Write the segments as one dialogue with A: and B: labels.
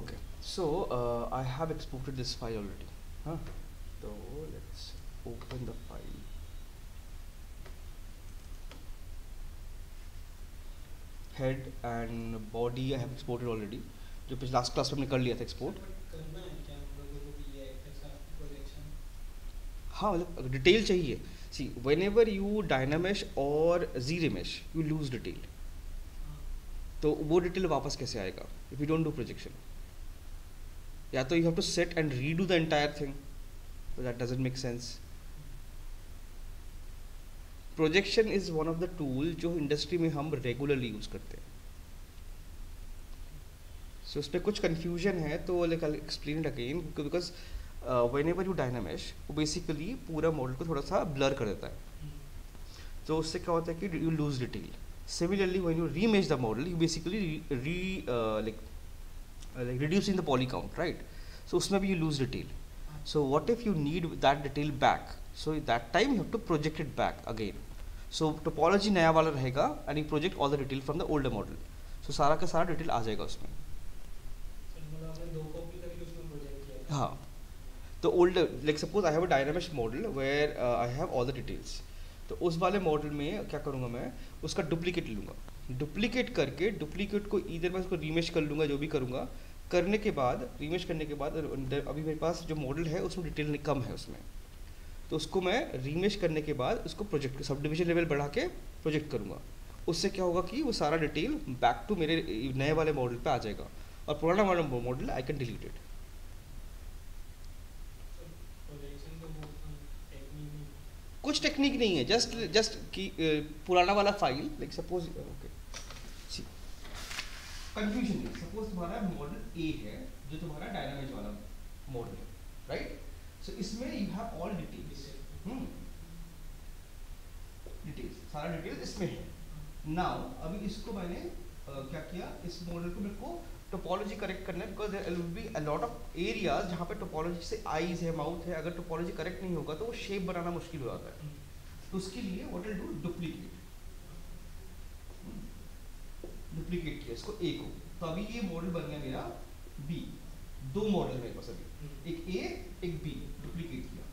A: Okay, so I have exported this file already. Huh? So let's open the file. Head and body I have exported already. जो पिछले last class में हमने कर लिया था export.
B: करना है क्या हम लोगों को भी ये ऐसा प्रोजेक्शन?
A: हाँ मतलब डिटेल चाहिए. सी whenever you dynamesh और zremesh you lose डिटेल. तो वो डिटेल वापस कैसे आएगा if you don't do projection? या तो you have to sit and redo the entire thing, but that doesn't make sense. Projection is one of the tool जो industry में हम रेगुलरली यूज करते हैं. सो उस पर कुछ कन्फ्यूजन है तो like I explain it again because whenever you dynamesh वो बेसिकली पूरा मॉडल को थोड़ा सा ब्लर कर देता है. तो उससे क्या होता है कि you lose detail. Similarly when you remesh the model you basically like reducing the poly count, right? So उसमें भी you lose detail. So what if you need that detail back? So that time you have to project it back again. So topology नया वाला रहेगा and you project all the detail from the older model. So सारा का सारा detail आ जाएगा उसमें. हाँ, तो older like suppose I have a dynamesh model where I have all the details. तो उस वाले मॉडल में क्या करूँगा मैं, उसका डुप्लीकेट लूँगा. डुप्लीकेट करके डुप्लीकेट को इधर मैं उसको रीमेश कर लूँगा, जो भी करूँगा. करने के बाद रीमेश करने के बाद अभी मेरे पास जो मॉडल है उसमें डिटेल कम है उसमें. तो उसको मैं रीमेश करने के बाद उसको प्रोजेक्ट सब डिविजन लेवल बढ़ा के प्रोजेक्ट करूँगा. उससे क्या होगा कि वो सारा डिटेल बैक टू मेरे नए वाले मॉडल पे आ जाएगा और पुराना वाला model I can delete it. कुछ टेक्निक नहीं है, जस्ट कि पुराना वाला file like suppose okay confusion नहीं. सपोज तुम्हारा मॉडल ए है जो तुम्हारा डायनामेश वाला मॉडल है, राइट? सो इसमें you have all details. Details सारा डिटेल्स इसमें है. नाउ अभी इसको मैंने क्या किया, इस मॉडल को मेरे को टोपोलॉजी करेक्ट करना है because there will be a lot of areas जहाँ पे टोपोलॉजी से आईज है, माउथ है. अगर टोपोलॉजी करेक्ट नहीं होगा तो वो शेप बनाना मुश्किल हो जाता है. तो उसके लिए व्हाट विल डू, डुप्लीकेट किया इसको ए को. तो अभी ये मॉडल बन गया मेरा बी. दो मॉडल मेरे पास अभी, एक ए एक बी. डुप्लीकेट किया.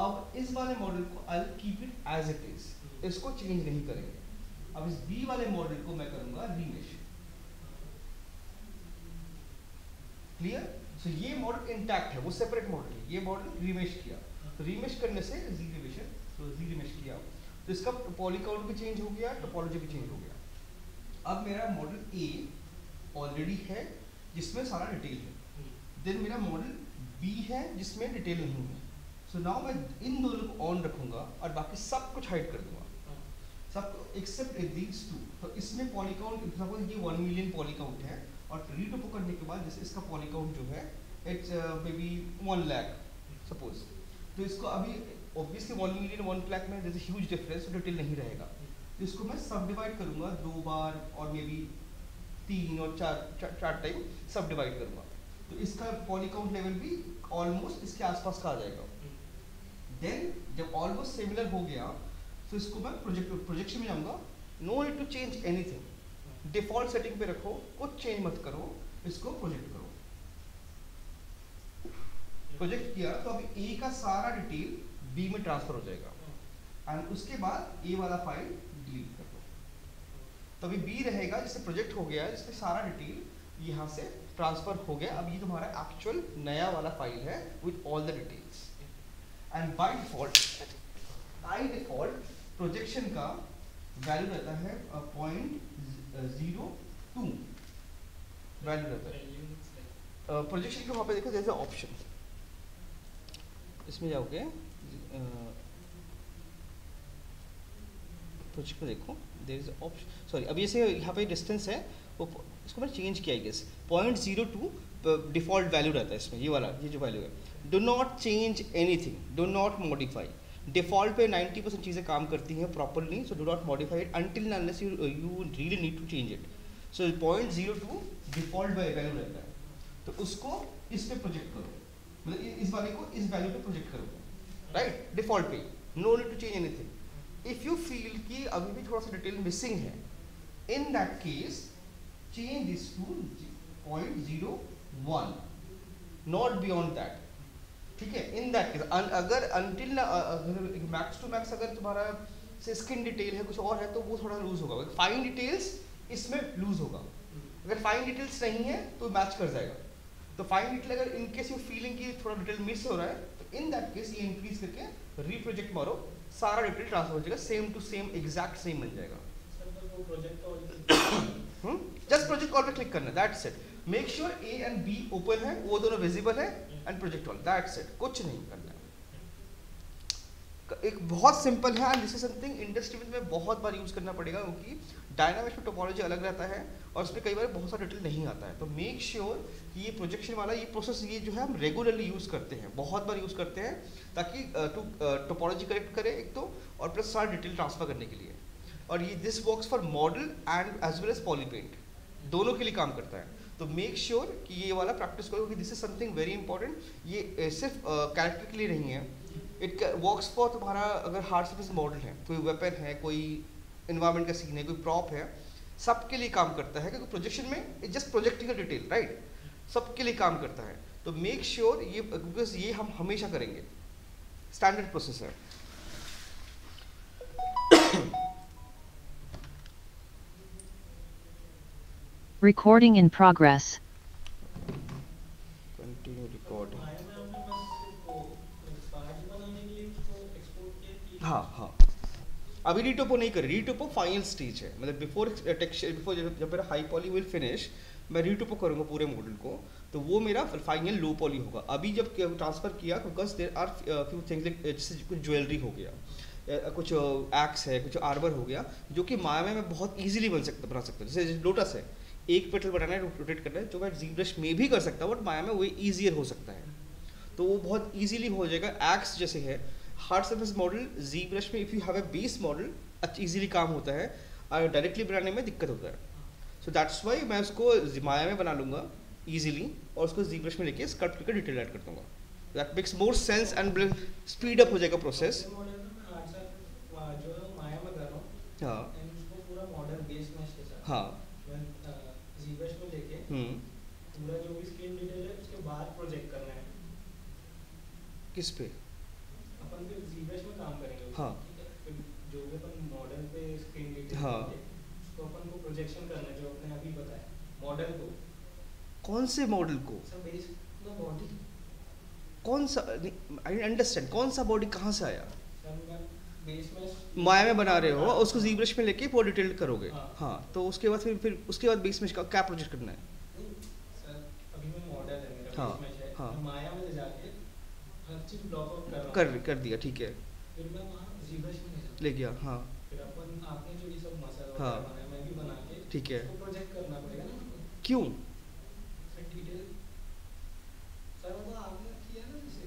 A: अब इस वाले मॉडल को I will keep it as it is, इसको चेंज नहीं करेंगे. अब इस बी वाले मॉडल को मैं करूंगा रीमेश. क्लियर? सो ये मॉडल इंटैक्ट है, वो सेपरेट मॉडल है. ये मॉडल रीमेश किया. तो रीमेश करने से रीमेशन, तो रीमेश किया तो इसका पॉली काउंट भी चेंज हो गया, टोपोलॉजी भी चेंज हो गया. अब मेरा मॉडल ए ऑलरेडी है जिसमें सारा डिटेल है. देन मेरा मॉडल बी है जिसमें डिटेल नहीं है. सो नाउ मैं इन दोनों को ऑन रखूंगा और बाकी सब कुछ हाइड कर दूंगा, सब एक्सेप्ट दीज टू. तो इसमें पॉली काउंट सपोज ये 1 मिलियन पॉली काउंट है और रीटोपो करने के बाद जैसे इसका पॉली काउंट जो है it's may be 1 lakh suppose. तो इसको अभी ऑब्वियसली 1 मिलियन 1 लाख में जैसे ह्यूज डिफरेंस, डिटेल नहीं रहेगा. तो इसको मैं सब डिवाइड करूंगा 2 बार और मे बी 3 और 4 टाइम सब डिवाइड करूंगा. तो इसका पॉली काउंट लेवल भी ऑलमोस्ट इसके आसपास का आ जाएगा. देन जब ऑलमोस्ट सिमिलर हो गया तो इसको मैं प्रोजेक्शन में जाऊंगा. No need to change anything, default setting पे रखो, कुछ चेंज मत करो, इसको प्रोजेक्ट करो. प्रोजेक्ट किया तो अभी ए का सारा डिटेल बी में ट्रांसफर हो जाएगा एंड उसके बाद ए वाला फाइल डिलीट कर दो. तो अभी बी रहेगा जिससे प्रोजेक्ट हो गया, जिसमें सारा डिटेल यहाँ से ट्रांसफर हो गया. अब ये तुम्हारा एक्चुअल नया वाला फाइल है with all the details. And by default projection का वैल्यू रहता है 0.02 वैल्यू रहता है. प्रोजेक्शन के वहाँ पे देखो जैसे ऑप्शन, इसमें जाओगे प्रोजेक्ट में देखो देयर इज ऑप्शन. सॉरी अभी जैसे यहाँ पे डिस्टेंस है वो इसको मैंने चेंज किया. गेस 0.02 डिफॉल्ट वैल्यू रहता है इसमें. ये वाला ये जो वैल्यू है, do not change anything, do not modify. Default पे 90% चीज़ें काम करती हैं properly. So do not modify it until unless you really need to change it. So 0.02 default value रहता है. तो उसको इस पे प्रोजेक्ट करो, मतलब इस वाले को इस वैल्यू पे प्रोजेक्ट करो, राइट? डिफॉल्ट पे, no need to change anything. If you feel कि अभी भी थोड़ा सा डिटेल मिसिंग है, in that case change this to 0.01. 1, not beyond that, ठीक है। इन दैट केस अगर अनटिल मैक्स टू मैक्स अगर तुम्हारा से स्किन डिटेल है कुछ और है तो वो थोड़ा लूज होगा, फाइन डिटेल्स इसमें लूज होगा। अगर फाइन डिटेल्स नहीं है तो मैच कर जाएगा। तो फाइन डिटेल अगर इनकेस यू फीलिंग की थोड़ा डिटेल मिस हो रहा है तो इन दैट केस ये इंक्रीज करके रीप्रोजेक्ट मारो, सारा डिटेल ट्रांसफर हो जाएगा, same to same exact same बन जाएगा। जस्ट प्रोजेक्ट कॉल पे क्लिक करना है, that's it. Make sure A and B open है, वो दोनों विजिबल है and project all, that's it, कुछ नहीं करना है। एक बहुत सिंपल है and this is something industry में बहुत बार यूज करना पड़ेगा क्योंकि डायनामिक्स में टोपोलॉजी अलग रहता है और उसमें कई बार बहुत सारा डिटेल नहीं आता है। तो मेक श्योर कि ये प्रोजेक्शन वाला ये प्रोसेस ये जो है हम रेगुलरली यूज़ करते हैं, बहुत बार यूज़ करते हैं ताकि टोपोलॉजी करेक्ट करे एक तो, और प्लस सारा डिटेल ट्रांसफर करने के लिए। और ये this works for model and as well as polypaint, दोनों के लिए काम करता है। तो मेक श्योर कि ये वाला प्रैक्टिस करो कि this is something very important. ये सिर्फ कैरेक्टर के लिए नहीं है, इट वर्क्स फॉर तुम्हारा अगर हार्ड सर्फेस मॉडल है, कोई वेपन है, कोई इन्वायरमेंट का सीन है, कोई प्रॉप है, सबके लिए काम करता है क्योंकि प्रोजेक्शन में it just projecting detail, right, सबके लिए काम करता है। तो मेक श्योर ये, बिकॉज ये हम हमेशा करेंगे, स्टैंडर्ड प्रोसेस है।
C: Recording in progress.
A: Continue recording. हाँ हाँ, अभी रीटोपो नहीं कर, रीटोपो फाइनल स्टेज है, मतलब बिफोर टेक्सचर, बिफोर जब मेरा हाई पॉली विल फिनिश मैं रीटोपो करूँगा पूरे मॉडल को, तो वो मेरा फाइनल लो पॉली होगा। अभी जब ट्रांसफर किया, because there are few things like जैसे कुछ ज्वेलरी हो गया, कुछ एक्स है, कुछ आर्मर हो गया, जो कि माया में बहुत ईजिली बना सकता हूँ। जैसे लोटस है, एक पेटल बनाना है, रोटेट करना है, जो मैं जी ब्रश में भी कर सकता हूँ, बट माया में वो ईजियर हो सकता है, तो वो बहुत ईजिली हो जाएगा। एक्स जैसे है हार्ड सर्फेस मॉडल, जी ब्रश में if you have a base model अच्छा ईजिली काम होता है, और डायरेक्टली बनाने में दिक्कत होता है। सो दैट्स वाई मैं उसको माया में बना लूँगा ईजिली, और उसको जी ब्रश में लेके स्कल्प्ट करके डिटेल ऐड कर दूँगा। That makes more sense and speed up हो जाएगा प्रोसेस। हाँ हाँ,
B: पूरा जो भी स्क्रीन डिटेल है उसके बाद प्रोजेक्ट करना है।
A: किस पे?
B: अपन फिर जीब्रश में काम करेंगे।
A: हाँ,
B: ठीक है, फिर जो भी अपन मॉडल पे स्क्रीन डिटेल
A: हाँ,
B: उसको अपन को प्रोजेक्शन करना है, जो आपने अभी बताया मॉडल को।
A: कौन से मॉडल को?
B: Sir base the body.
A: कौन सा? आई अंडरस्टैंड, कौन सा बॉडी कहाँ से आया?
B: सर मैं बेस में
A: माया में बना रहे हो, उसको जी ब्रश में लेके वो डिटेल करोगे।
B: हाँ।
A: हाँ, तो उसके बाद फिर उसके बाद बेस में क्या प्रोजेक्ट करना है?
B: अभी मैं मॉडल है मेरा,
A: हाँ,
B: बेस में है,
A: हाँ।
B: मैं माया में ले जाके हर चीज ब्लॉक आउट कर रहा हूं।
A: कर दिया, ठीक है,
B: फिर मैं वहां जीब्रश में
A: ले गया। हाँ
B: फिर अपन आपने जो ये सब मसाला
A: हाँ।
B: वगैरह बनाया मैं भी बना के
A: ठीक है,
B: उसको प्रोजेक्ट करना पड़ेगा ना हमको।
A: क्यों?
B: सर डिटेल सर वो तो आपने किया ना जैसे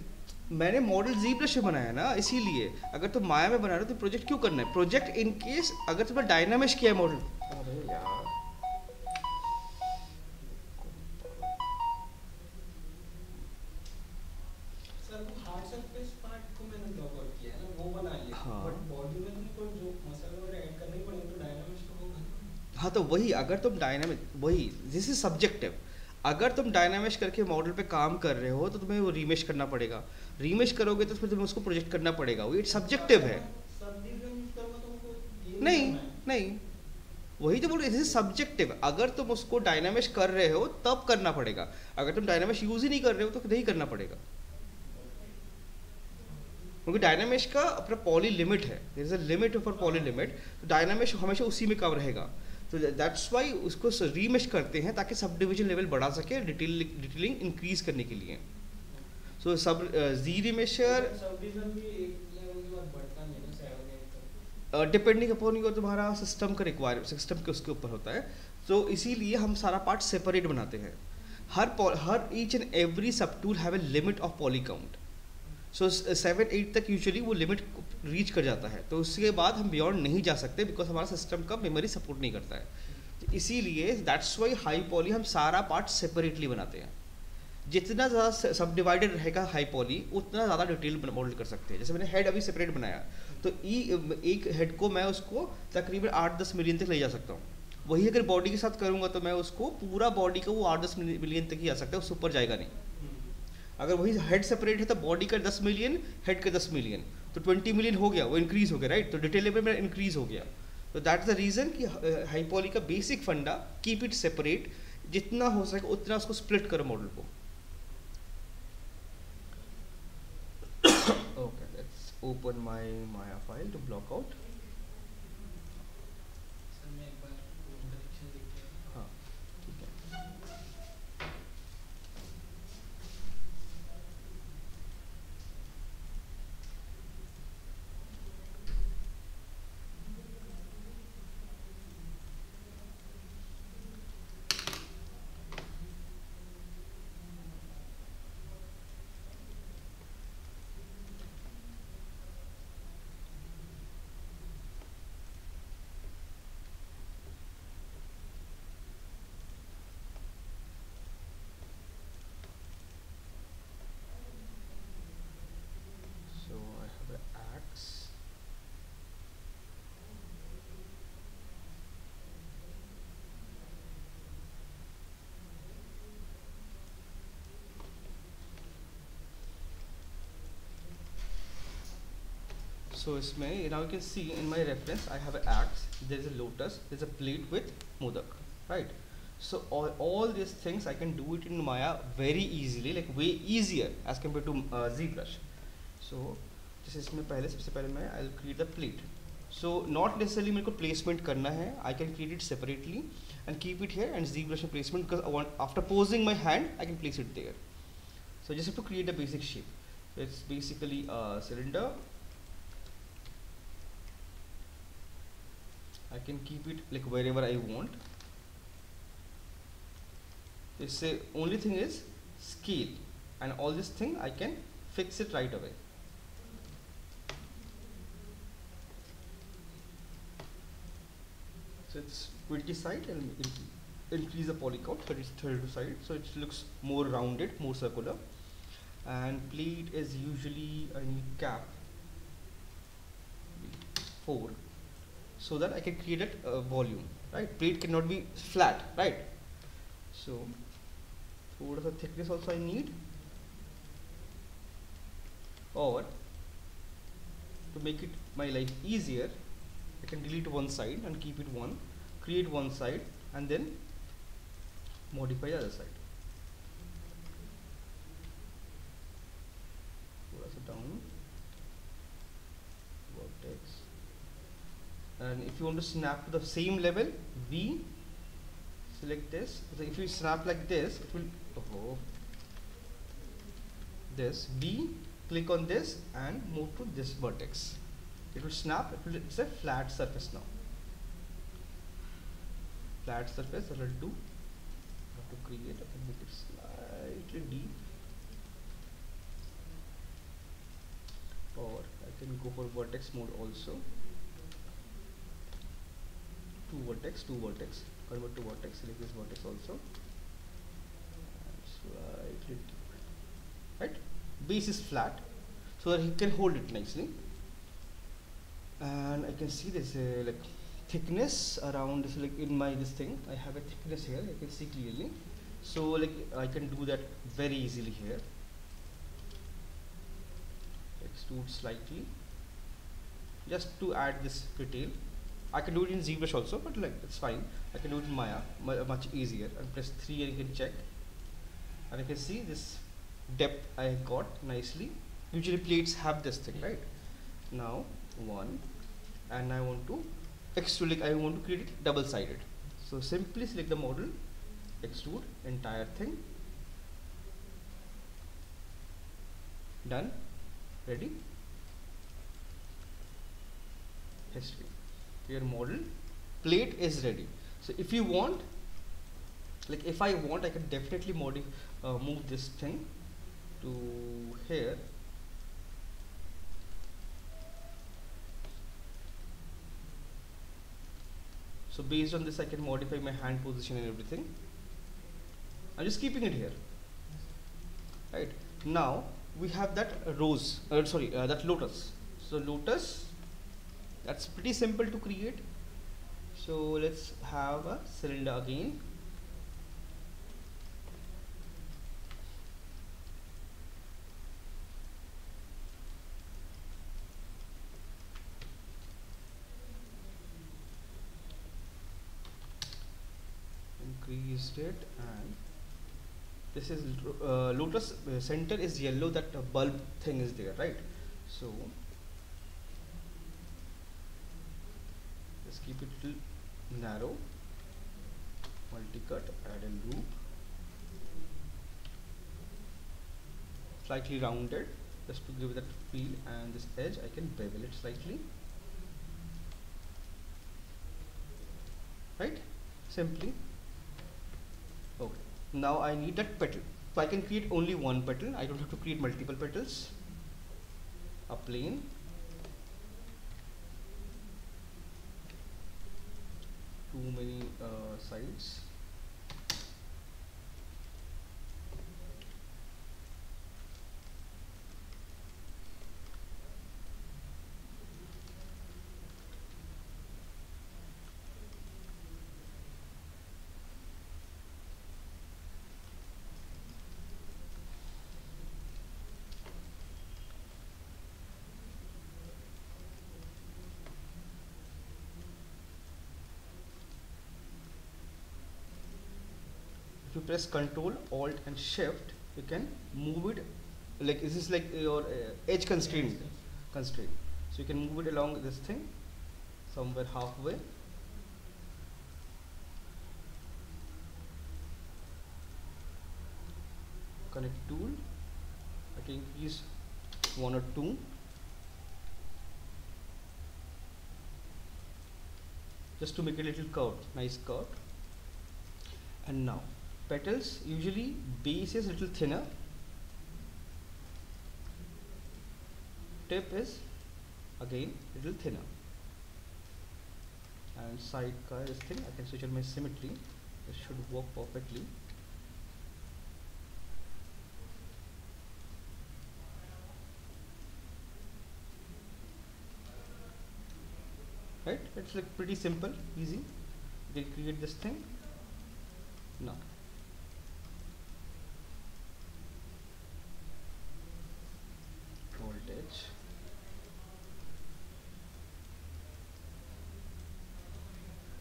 A: मैंने मॉडल जी ब्रश में बनाया ना, इसीलिए। अगर तुम माया में बना रहे हो तो प्रोजेक्ट क्यों करना है? प्रोजेक्ट इन केस अगर तुमने डायनामिक्स किया है मॉडल। अरे यार,
B: सर वो हार्ड सरफेस पार्ट को मैंने ब्लॉक आउट किया है ना, वो बना लिया।
A: हाँ।
B: बट बॉडी में तुमको जो मसाला वगैरह ऐड करने ही पड़ेंगे, तो डायनामिक्स तो होगा ना।
A: हाँ, तो वही, अगर तुम डायनामिक, वही दिस इज सब्जेक्टिव। अगर तुम डायनामिक्स करके मॉडल पे काम कर रहे हो तो तुम्हें वो रीमेश करना पड़ेगा। रीमेश करोगे तो फिर तुम्हें उसको प्रोजेक्ट करना पड़ेगा, वो इट्स सब्जेक्टिव है।
B: सब डिवीजन यूज करूंगा तो हमको ये
A: नहीं
B: करना है।
A: नहीं, वही तो बोल रहे, सब्जेक्टिव। अगर तुम उसको डायनामिक्स कर रहे हो तब करना पड़ेगा, अगर तुम डायनामिक्स यूज ही नहीं कर रहे हो तो नहीं करना पड़ेगा, क्योंकि डायनामिक्स का अपना पॉली लिमिट है, there is a limit for poly limit. तो डायनामिक्स हमेशा उसी में कम रहेगा, तो दैट्स वाई उसको रीमेश करते हैं ताकि सब डिविजन लेवल बढ़ा सके, डिटेलिंग इंक्रीज करने के लिए। सो सब जी रिमेशर
B: सब डिवीजन भी एक लेवल के बाद बढ़ता नहीं है ना, 7 8 तक।
A: डिपेंडिंग अपॉन योर तुम्हारा सिस्टम का रिक्वायरमेंट, सिस्टम के उसके ऊपर होता है। तो इसीलिए हम सारा पार्ट सेपरेट बनाते हैं। हर each and every sub tool have a limit of poly count. So 7 8 तक यूजुअली वो लिमिट रीच कर जाता है, तो उसके बाद हम बियॉन्ड नहीं जा सकते, बिकॉज हमारा सिस्टम का मेमोरी सपोर्ट नहीं करता है। तो इसीलिए दैट्स वाई हाई पॉली हम सारा पार्ट सेपरेटली बनाते हैं। जितना ज़्यादा सब डिवाइडेड रहेगा हाई पॉली, उतना ज़्यादा डिटेल मॉडल कर सकते हैं। जैसे मैंने हेड अभी सेपरेट बनाया, तो एक हेड को मैं उसको तकरीबन 8-10 मिलियन तक ले जा सकता हूँ। वही अगर बॉडी के साथ करूँगा तो मैं उसको पूरा बॉडी का वो 8-10 मिलियन तक ही आ सकता है, उससे ऊपर जाएगा नहीं। अगर वही हेड सेपरेट है तो बॉडी का 10 मिलियन, हेड का 10 मिलियन, तो 20 मिलियन हो गया, वो इंक्रीज हो गया, राइट। तो डिटेल लेवल में इंक्रीज हो गया। तो दैट इज द रीज़न कि हाइपॉली का बेसिक फंडा, कीप इट सेपरेट, जितना हो सके उतना उसको स्प्लिट करो मॉडल को। Okay, let's open my Maya file to block out.
B: Sir मैं एक बार वो कनेक्शन देखते हैं।
A: हाँ ठीक है। So I have an axe. So इसमें now you can see in my reference I have an axe, there is a lotus, there is a plate with modak, right? So all these things I can do it in Maya very easily, like way easier as compared to ZBrush. So जैसे इसमें पहले सबसे पहले मैं I'll create the plate. So not necessarily मेरे को placement करना है, I can create it separately and keep it here and ZBrush में placement, because I want, after posing my hand I can place it there. So just have to create a basic shape. So it's basically a cylinder. I can keep it like wherever I want. It's say only thing is scale, and all this thing I can fix it right away. So it's 20 side and increase the poly count, 32 side, so it looks more rounded, more circular. And plate is usually I need cap 4, so that I can create a volume, right? Plate cannot be flat, right? So what is the thickness also I need, or to make it my life easier I can delete one side and keep it one, create one side and then modify the other side. Down vertex, and if you want to snap to the same level, V, select this. So if you snap like this, it will this V, click on this and move to this vertex. It will snap. It's a flat surface now. Flat surface. That will do. I have to create. I can make it slightly deep, or I can go for vertex mode also. Two vertex, convert to vertex, select this vertex also, and slightly deep, right? Base is flat, so that he can hold it nicely. And I can see this like thickness around this, like in my this thing, I have a thickness here, I can see clearly. So like I can do that very easily here. Extrude slightly, just to add this detail. I can do it in ZBrush also, but like it's fine. I can do it in Maya, much easier. And press 3 and you can check, and you can see this depth I got nicely. Usually plates have this thing, right? Now 1, and I want to extrude, like I want to create it double sided. So simply select the model, extrude entire thing, done, ready. History. Your model plate is ready. So if you want, like if I want, I can definitely move this thing to here. So based on this I can modify my hand position and everything. I'm just keeping it here, right? Now we have that rose, that lotus. So lotus, that's pretty simple to create. So let's have a cylinder again. Increased it, and this is lotus center is yellow, that bulb thing is there, right? So let's keep it little narrow, multi-cut, add a loop, slightly rounded just to give that feel, and this edge I can bevel it slightly, right? Simply. Okay, now I need that petal, so I can create only one petal, I don't have to create multiple petals. A plane, too many sides. If you press Ctrl, Alt and Shift, you can move it, like this is like your edge constraint. So you can move it along this thing somewhere halfway. Connect tool, I can increase 1 or 2. Just to make it a little curved, nice curve. And now petals, usually base is little thinner, tip is again little thinner, and side car is thin. I can switch on my symmetry, it should work perfectly. Right, it's like pretty simple, easy. You can create this thing now. Voltage,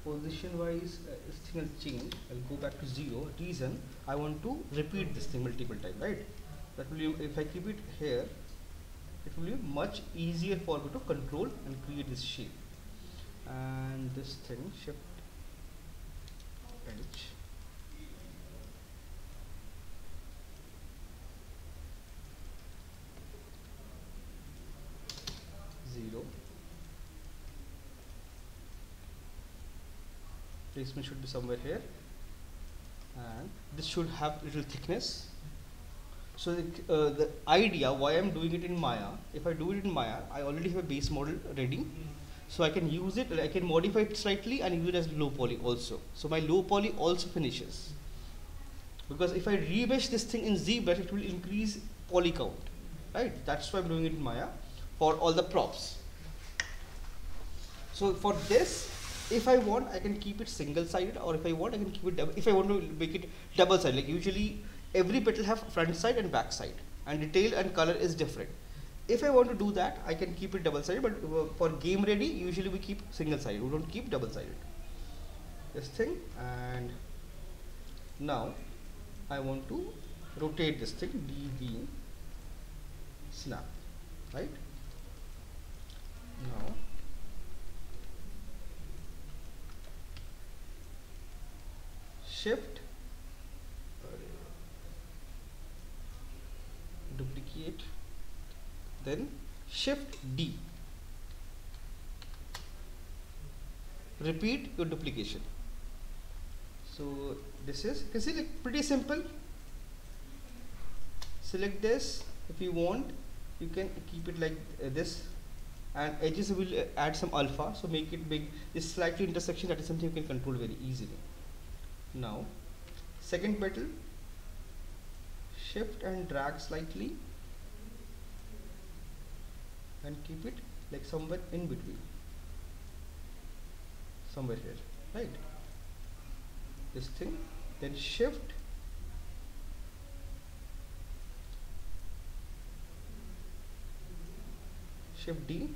A: position wise this thing will change. I'll go back to 0. Reason, I want to repeat this thing multiple times, right? That will be, if I keep it here, it will be much easier for me to control and create this shape. And this thing, shift edge, zero, placement should be somewhere here, and this should have little thickness. So the idea why I'm doing it in Maya, if I do it in Maya, I already have a base model ready. So I can use it, I can modify it slightly and use it as low poly also. So my low poly also finishes. Because if I remesh this thing in ZBrush, it will increase poly count, right? That's why I'm doing it in Maya for all the props. So for this, if I want, I can keep it single sided, or if I want, I can keep it double. If I want to make it double sided, like usually every petal have front side and back side, and detail and color is different. If I want to do that, I can keep it double sided, but for game ready, usually we keep single sided. We don't keep double sided. This thing, and now I want to rotate this thing, D snap, right? Now shift, duplicate, then shift D, repeat your duplication. So this is, you can see, like pretty simple. Select this. If you want, you can keep it like this, and edges will add some alpha, so make it big. This slightly intersection, that is something you can control very easily. Now second petal, shift and drag slightly and keep it like somewhere in between, somewhere here. right? This thing, then shift D.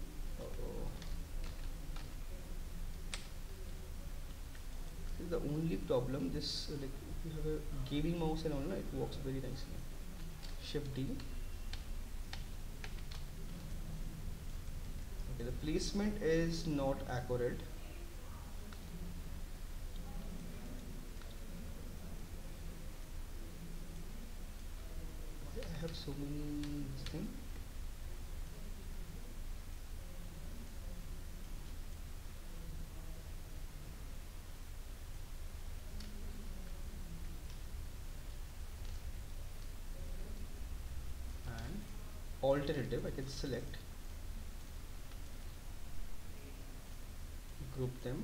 A: This is the only problem. This like if you have a gaming mouse and all, it works very nicely. Shift D. Okay, the placement is not accurate. I have so many things. And alternative, I can select, group them,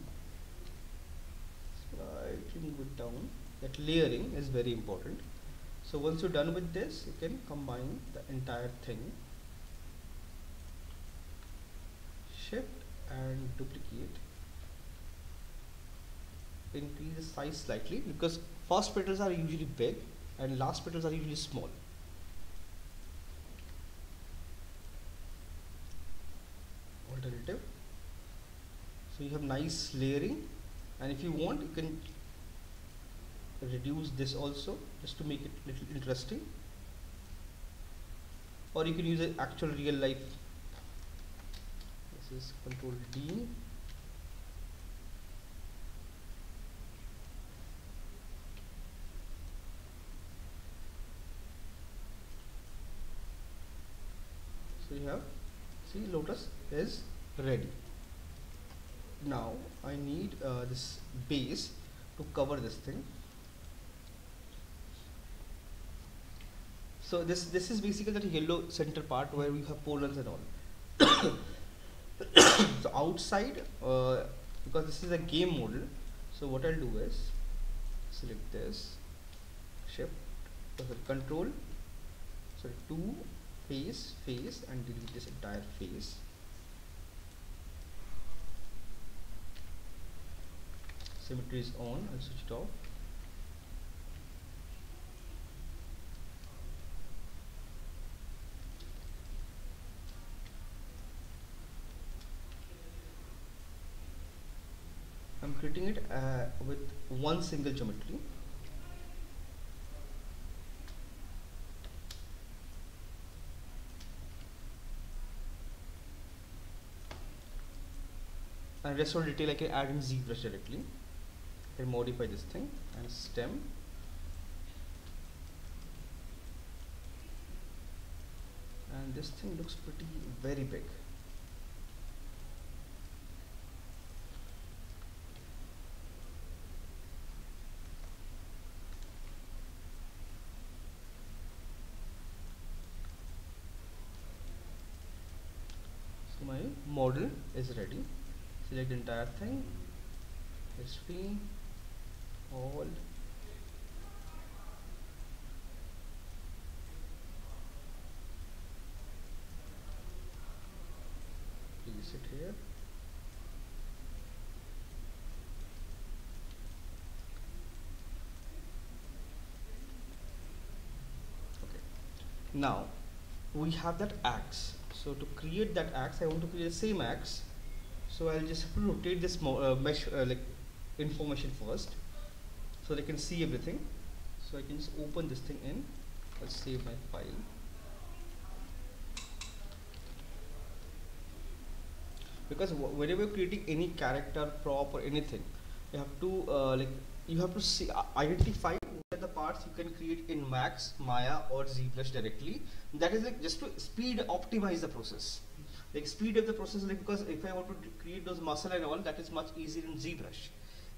A: slightly move it down. That layering is very important. So once you're done with this, you can combine the entire thing, shift and duplicate, increase the size slightly because first petals are usually big and last petals are usually small. Alternative. So you have nice layering, and if you want, you can reduce this also just to make it little interesting, or you can use an actual real life. This is Control D. So you have, see, lotus is ready. Now I need this base to cover this thing. So this is basically that yellow center part where we have polars and all. So outside, because this is a game model, so what I'll do is select this, shift, control, so 2 face, and delete this entire face. Symmetry is on. I'll switch it off. I'm creating it with one single geometry. And rest of the detail I can add in ZBrush directly. I can modify this thing and stem. And this thing looks pretty very big. So my model is ready. Select the entire thing, SP, all, place it here. Okay. Now we have that axe. So to create that axe, I want to create the same axe. So I'll just have to rotate this mesh like information first, so they can see everything. So I can just open this thing in. I'll save my file. Because whenever you're creating any character, prop, or anything, you have to you have to see identify what are the parts you can create in Max, Maya, or ZBrush directly. That is like just to optimize the process. Like speed up the process, like because if I want to create those muscle and all, that is much easier in ZBrush.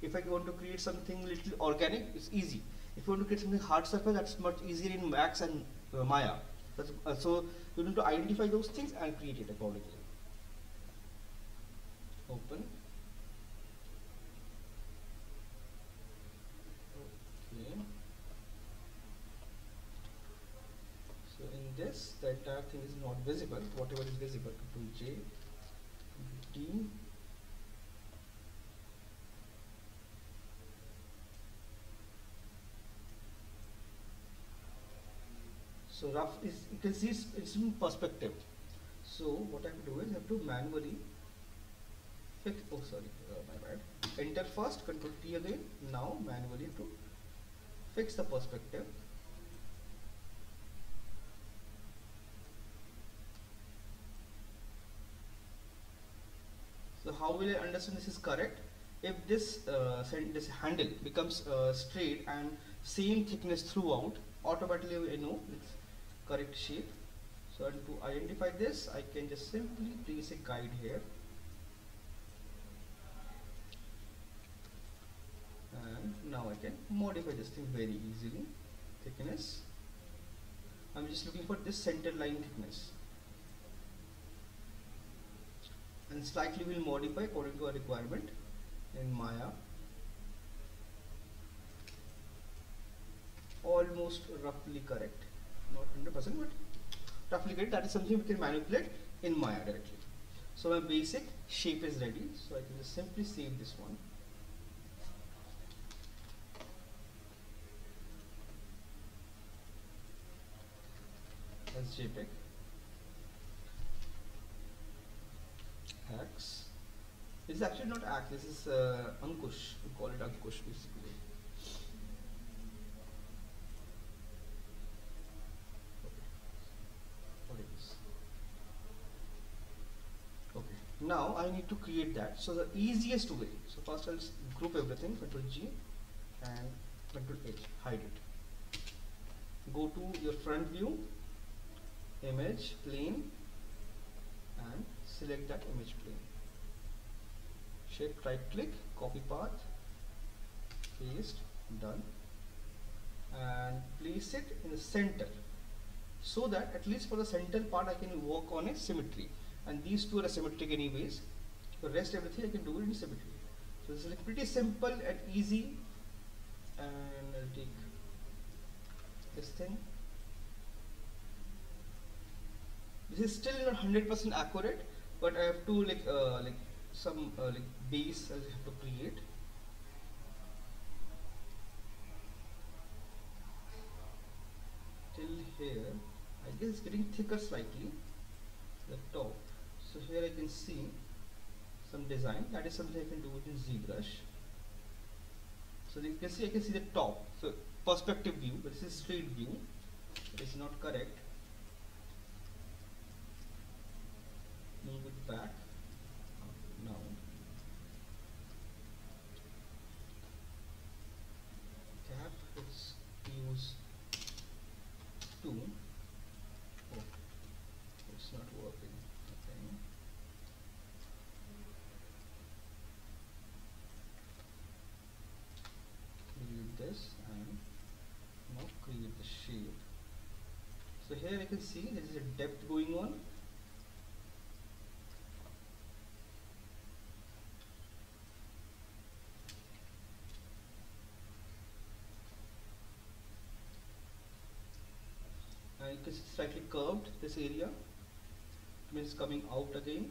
A: If I want to create something little organic, it's easy. If you want to create something hard surface, that's much easier in Max and Maya. So you need to identify those things and create it accordingly. Open. Okay. So in this, the entire thing is not visible. Whatever is visible, Control J, Control T. So rough is, you can see it's in perspective. So what I have to do is I have to manually fix, oh sorry, my bad. Enter first, Control T again. Now manually have to fix the perspective. So how will I understand this is correct? If this this handle becomes straight and same thickness throughout, automatically I know it's correct shape. So to identify this, I can just simply place a guide here, and now I can modify this thing very easily. Thickness, I'm just looking for this center line thickness, and slightly will modify according to our requirement in Maya. Almost roughly correct, not 100%, but roughly correct. That is something we can manipulate in Maya directly. So my basic shape is ready, so I can just simply save this one. As JPEG. Axe. This is actually not Axe, this is Ankush. We call it Ankush basically. Okay, now I need to create that. So the easiest way, so first I'll group everything, Control G and Control H, hide it. Go to your front view, image, plane, and select that image plane. Shape, right click, copy path, paste, done, and place it in the center, so that at least for the center part I can work on a symmetry, and these two are symmetric anyways. The rest everything I can do it in symmetry. So this is like pretty simple and easy, and I'll take this thing. This is still not 100% accurate, but I have to like some like base I have to create. Till here, I guess it's getting thicker slightly, the top. So here I can see some design. That is something I can do with ZBrush. So you can see, I can see the top. So perspective view, but this is straight view. It is not correct. Move it back. Now cap, let's use 2. Oh, it's not working. Okay. Create this and now create the shape. So here I can see there is a depth going on. You can see slightly curved this area, means coming out again.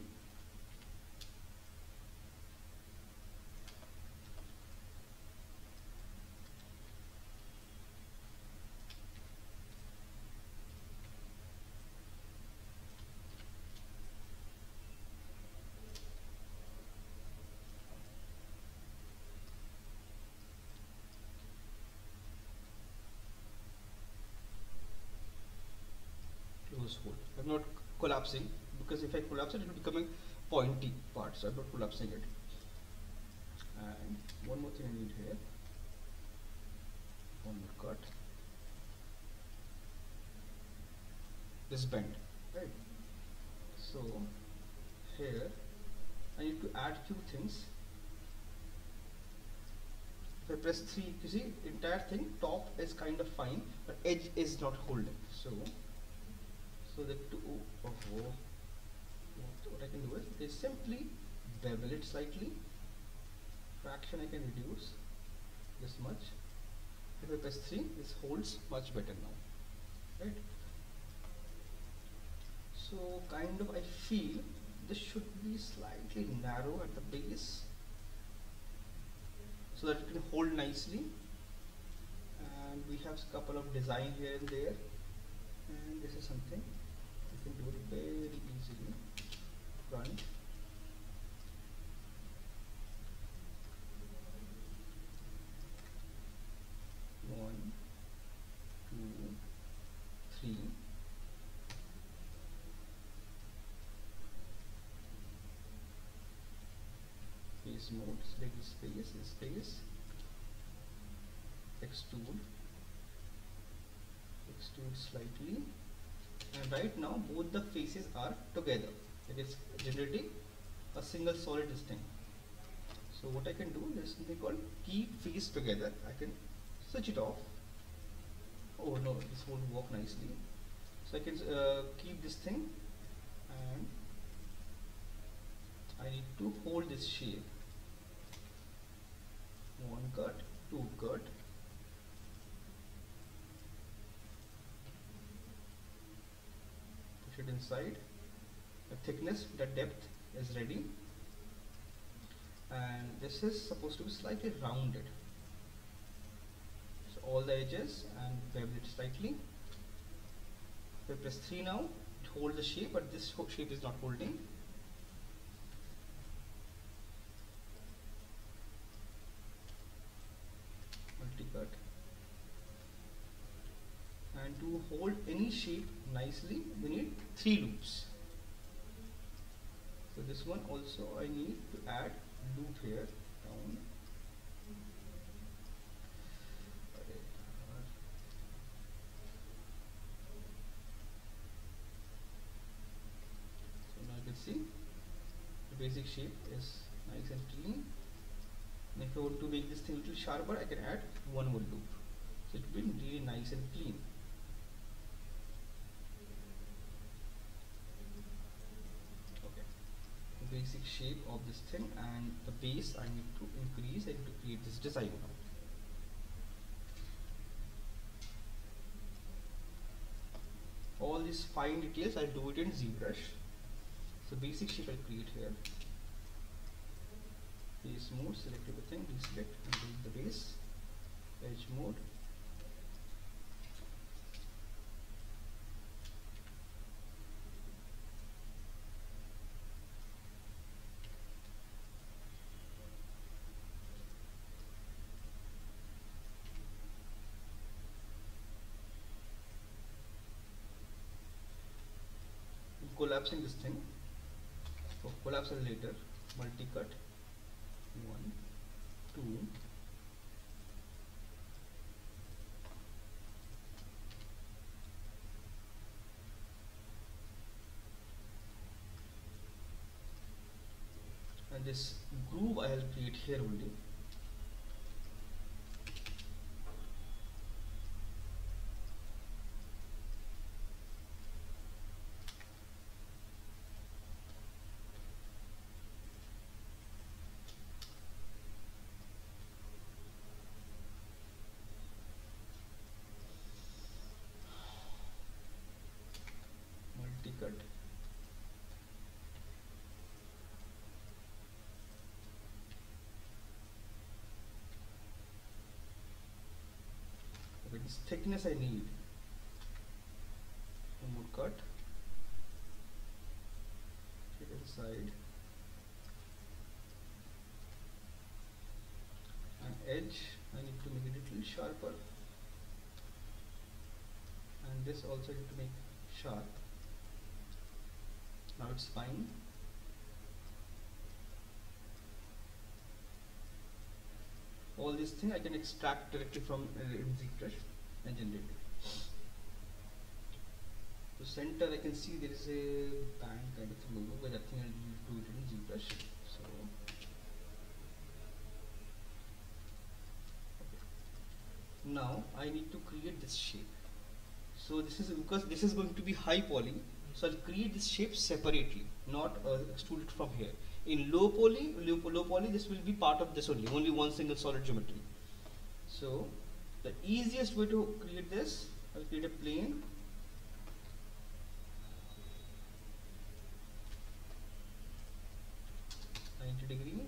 A: Hole. I'm not collapsing, because if I collapse it, it will become a pointy part, so I'm not collapsing it. And one more thing I need here, one more cut, this bend, right? So here I need to add few things. If I press 3, you see entire thing, top is kind of fine, but edge is not holding. So that to what I can do is simply bevel it slightly. Fraction I can reduce this much. If I press 3, this holds much better now, right? So kind of I feel this should be slightly narrow at the base, so that it can hold nicely. And we have a couple of design here and there. And this is something you can do it very easily. Front, one, two, three. Face mode, select the space, extrude slightly, and right now both the faces are together. It is generating a single solid distinct. So what I can do is something called keep face together. I can switch it off. Oh no, this won't work nicely. So I can keep this thing, and I need to hold this shape. One cut, two cut. Push it inside. The thickness, the depth is ready. And this is supposed to be slightly rounded. So all the edges and bevel it slightly. If I press 3 now, it holds the shape, but this shape is not holding. Multi-cut. And to hold any shape nicely, we need 3 loops. So this one also I need to add loop here down. So now you can see the basic shape is nice and clean. And if I want to make this thing a little sharper, I can add one more loop. So it will be really nice and clean. Okay. The basic shape of this thing, and the base I need to increase. I need to create this design now. All these fine details I'll do it in ZBrush. So basic shape I'll create here. Base mode, select everything, deselect and delete the base. Edge mode. Collapsing this thing. So collapse it later. Multi-cut. 1, 2. And this groove I will create here only. Multi-cut. Okay, this thickness I need. One more cut. Get inside. And edge I need to make it a little sharper. And this also I need to make sharp. Now it's fine. All these things I can extract directly from in ZBrush and generate it. So center I can see there is a band kind of thing logo, but I think I'll do it in ZBrush. So okay. Now I need to create this shape. So this is because this is going to be high poly. So I'll create this shape separately, not extrude it from here. In low poly, this will be part of this only one single solid geometry. So the easiest way to create this, I'll create a plane. Degree.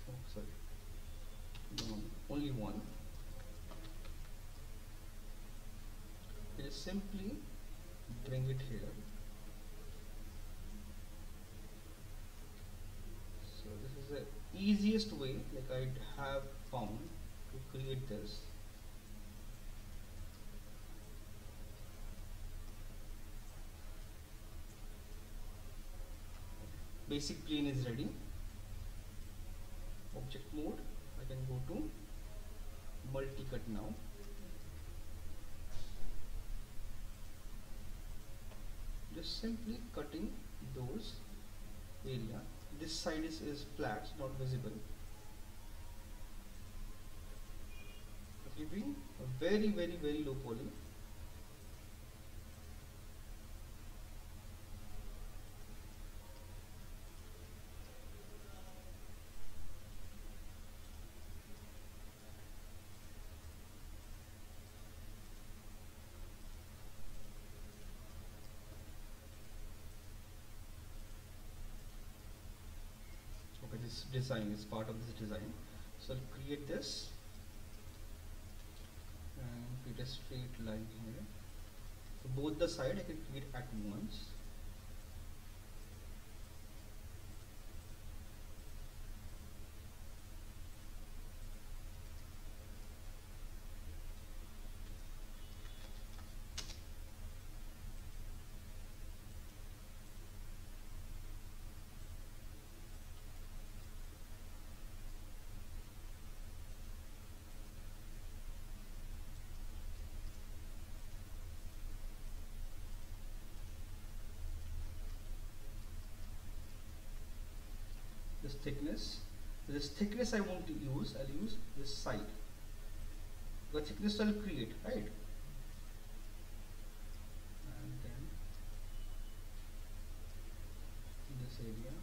A: Oh, sorry. No, only one. just simply bring it here. So this is the easiest way, like I have found, to create this. Basic plane is ready. Object mode, I can go to multi-cut now. Just simply cutting those area. This side is flat, not visible. Giving a very low poly. Okay, this design is part of this design. So I'll create this and create a straight line here. So both the side I can create at once. This thickness I want to use, I'll use this side. The thickness I'll create, right? And then in this area,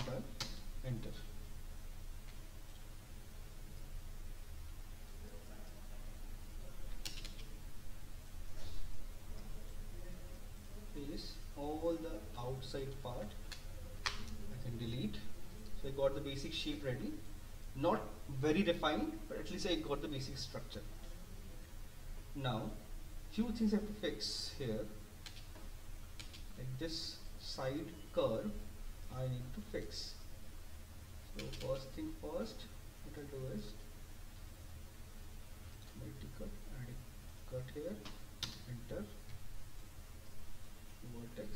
A: done, enter. Is all the outside part I can delete. So I got the basic shape ready. Not very refined, but at least I got the basic structure. Now, few things I have to fix here. Like this side curve, I need to fix. So first thing first, what I'll do is multi-cut, add a cut here, enter, vertex.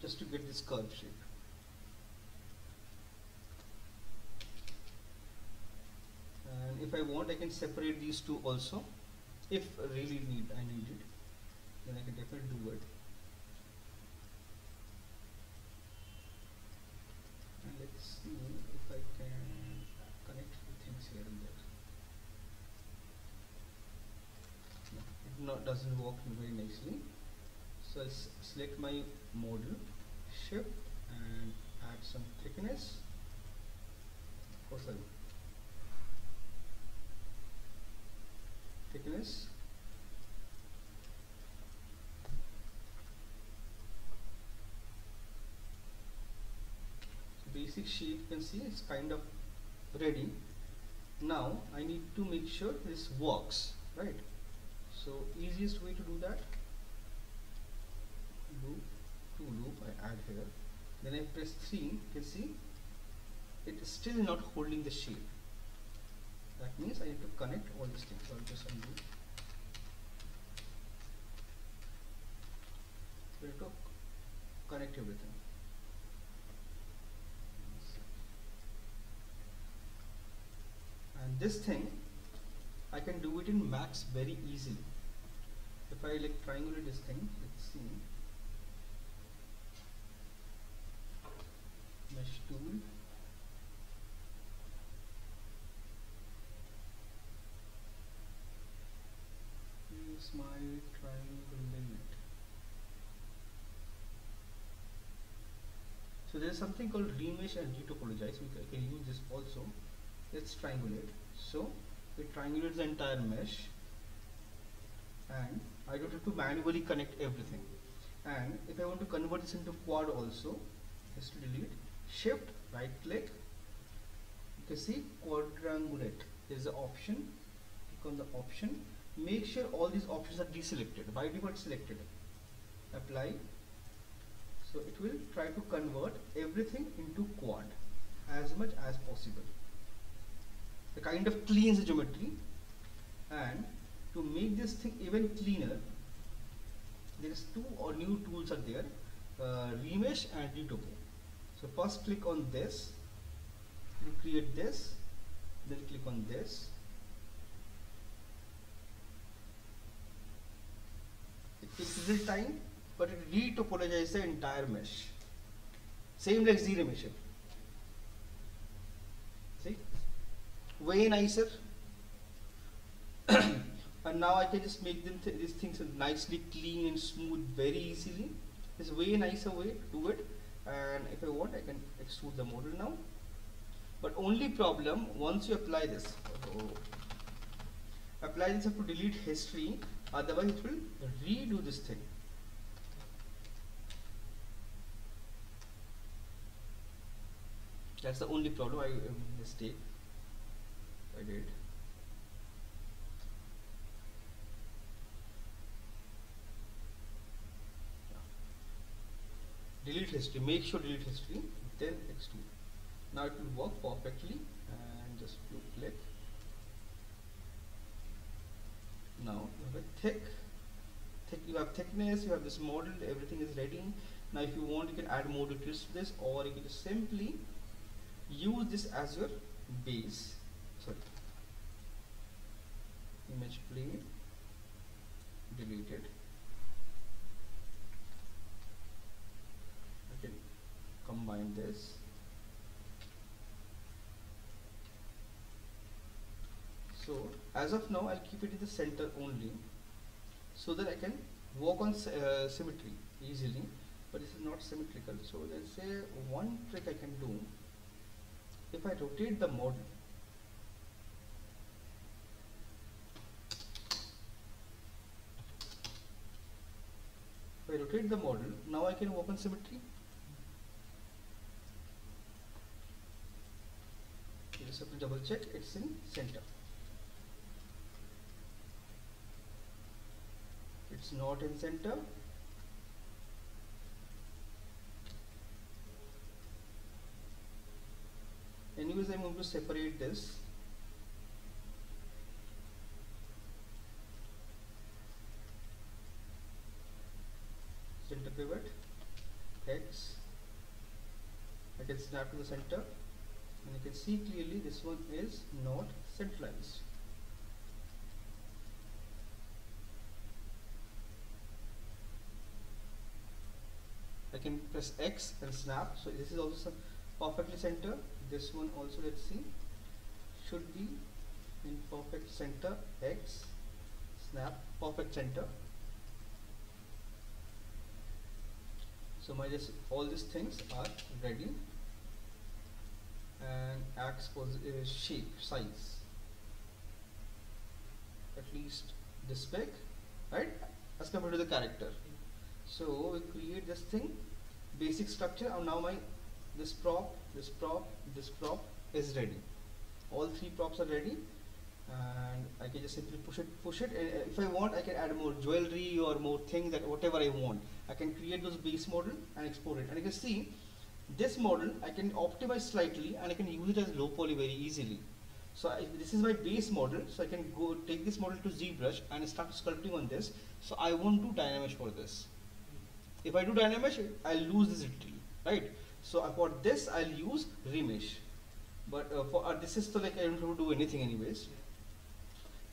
A: Just to get this curve shape. And if I want, I can separate these two also. If really I need it, then I can definitely do it. And let's see if I can connect few things here and there. No, it doesn't work very nicely. So I'll select my model, shift, and add some thickness. Of course, thickness. Basic shape you can see it's kind of ready. Now I need to make sure this works, right? So easiest way to do that, loop to loop I add here, then I press 3, you can see it is still not holding the shape. That means I need to connect all these things. So I'll just undo. So I have to connect everything. And this thing I can do it in Max very easily. If I like triangulate this thing, let's see. Mesh tool. Use my triangle limit. So there is something called remesh and retopologize. We can use this also. Let's triangulate. So it triangulates the entire mesh, and I don't have to manually connect everything. And if I want to convert this into quad also, just to delete, shift right click, you can see quadrangulate. There is an option. Click on the option. Make sure all these options are deselected. By default selected. Apply. So it will try to convert everything into quad as much as possible. It kind of cleans the geometry, and to make this thing even cleaner, there is two or new tools are there, remesh and retopo. So first click on this, you create this, then click on this. It takes little time, but it retopologizes the entire mesh. Same like Z-remeshing. See? Way nicer. And now I can just make them these things nicely clean and smooth very easily. It's a way nicer way to do it. And if I want, I can extrude the model now. But only problem, once you apply this, apply this, you have to delete history, otherwise it will redo this thing. That's the only problem. I mistake I did. Delete history. Make sure delete history. Then extrude. Now it will work perfectly. And just click. Now you have a thick. You have thickness. You have this model. Everything is ready. Now if you want, you can add more details to this, or you can just simply use this as your base. Sorry. Image plane. Deleted. I can combine this. So as of now, I'll keep it in the center only, so that I can work on symmetry easily. But this is not symmetrical. So let's say one trick I can do. If I rotate the model, now I can work on symmetry. You just have to double check it's in center. It's not in center. Anyways, I'm going to separate this. Center pivot, X. I can snap to the center, and you can see clearly this one is not centralized. I can press X and snap. So this is also perfectly center. This one also, let's see, should be in perfect center. X, snap, perfect center. So my all these things are ready. And X shape, size, at least this big, right, as compared to the character. So we create this thing, basic structure, and now this prop is ready. All three props are ready, and I can just simply push it. And if I want, I can add more jewelry or more things, that whatever I want. I can create those base model and export it. And you can see this model I can optimize slightly, and I can use it as low poly very easily. So this is my base model. So I can go take this model to ZBrush and start sculpting on this. So I won't do Dynamesh for this. If I do Dynamesh, I'll lose this detail, right? So for this, I'll use remesh. But for this is like I don't have to do anything anyways.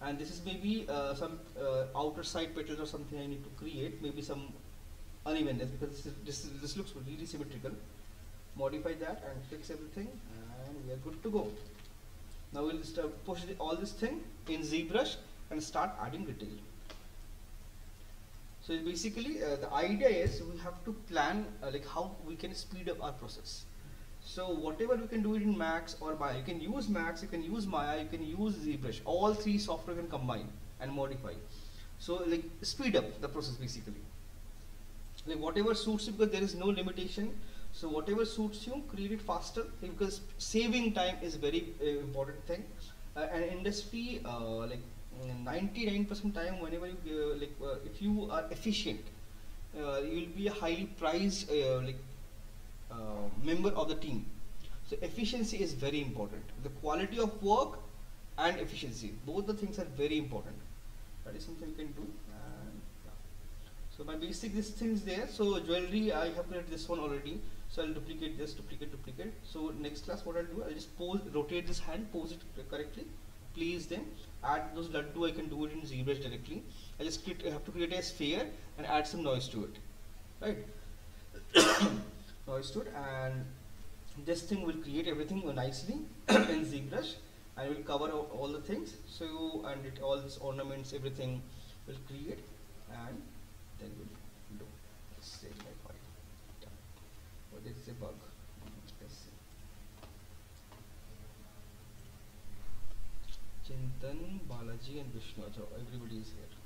A: And this is maybe some outer side petals or something I need to create. Maybe some unevenness, because this looks really symmetrical. Modify that and fix everything, and we are good to go. Now we'll just push all this thing in ZBrush and start adding detail. So basically, the idea is we have to plan like how we can speed up our process. So whatever we can do it in Max or Maya, you can use Max, you can use Maya, you can use ZBrush. All three software can combine and modify. So like speed up the process basically. Like whatever suits you, because there is no limitation. So whatever suits you, create it faster, because saving time is very important thing. And industry like 99% time, whenever you if you are efficient, you will be a highly prized member of the team. So efficiency is very important. The quality of work and efficiency, both the things are very important. That is something you can do. And yeah. So my basic this things there. So jewelry, I have created this one already. So I'll duplicate this, duplicate. So next class, what I'll do, I'll just pose, rotate this hand, pose it correctly, place them, add those laddu. I can do it in ZBrush directly. I just have to create a sphere and add some noise to it, right? Noise to it, and this thing will create everything nicely in ZBrush, and will cover all the things. So and it all these ornaments, everything will create, and then we'll do. Let's save my file. Yeah. What is the bug? Let's see. Chintan, Balaji, and Vishnu. So everybody is here.